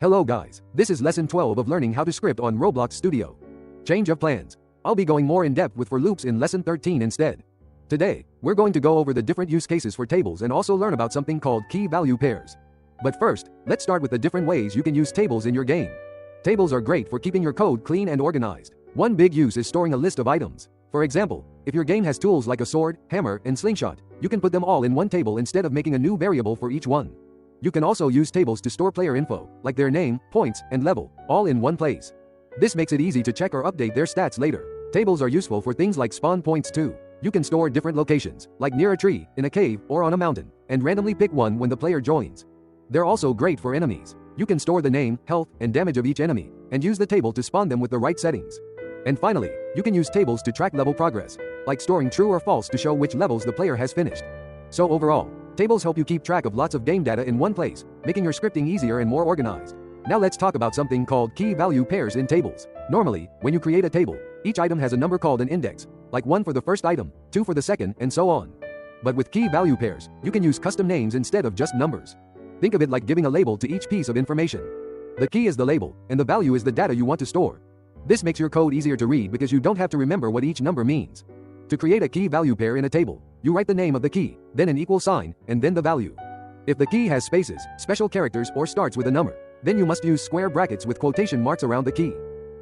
Hello guys, this is lesson 12 of learning how to script on Roblox Studio. Change of plans. I'll be going more in depth with for loops in lesson 13 instead. Today, we're going to go over the different use cases for tables and also learn about something called key value pairs. But first, let's start with the different ways you can use tables in your game. Tables are great for keeping your code clean and organized. One big use is storing a list of items. For example, if your game has tools like a sword, hammer, and slingshot, you can put them all in one table instead of making a new variable for each one. You can also use tables to store player info, like their name, points, and level, all in one place. This makes it easy to check or update their stats later. Tables are useful for things like spawn points too. You can store different locations, like near a tree, in a cave, or on a mountain, and randomly pick one when the player joins. They're also great for enemies. You can store the name, health, and damage of each enemy, and use the table to spawn them with the right settings. And finally, you can use tables to track level progress, like storing true or false to show which levels the player has finished. So overall, tables help you keep track of lots of game data in one place, making your scripting easier and more organized. Now let's talk about something called key value pairs in tables. Normally, when you create a table, each item has a number called an index, like 1 for the first item, 2 for the second, and so on. But with key value pairs, you can use custom names instead of just numbers. Think of it like giving a label to each piece of information. The key is the label, and the value is the data you want to store. This makes your code easier to read because you don't have to remember what each number means. To create a key value pair in a table, you write the name of the key, then an equal sign, and then the value. If the key has spaces, special characters, or starts with a number, then you must use square brackets with quotation marks around the key.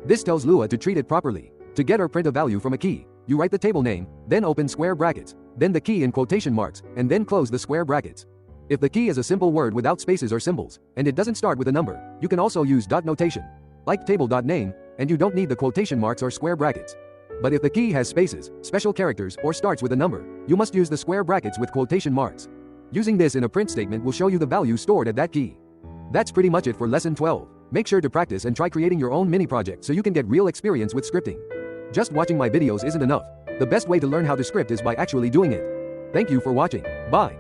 This tells Lua to treat it properly. To get or print a value from a key, you write the table name, then open square brackets, then the key in quotation marks, and then close the square brackets. If the key is a simple word without spaces or symbols, and it doesn't start with a number, you can also use dot notation, like table.name, and you don't need the quotation marks or square brackets. But if the key has spaces, special characters, or starts with a number, you must use the square brackets with quotation marks. Using this in a print statement will show you the value stored at that key. That's pretty much it for lesson 12. Make sure to practice and try creating your own mini project so you can get real experience with scripting. Just watching my videos isn't enough. The best way to learn how to script is by actually doing it. Thank you for watching. Bye.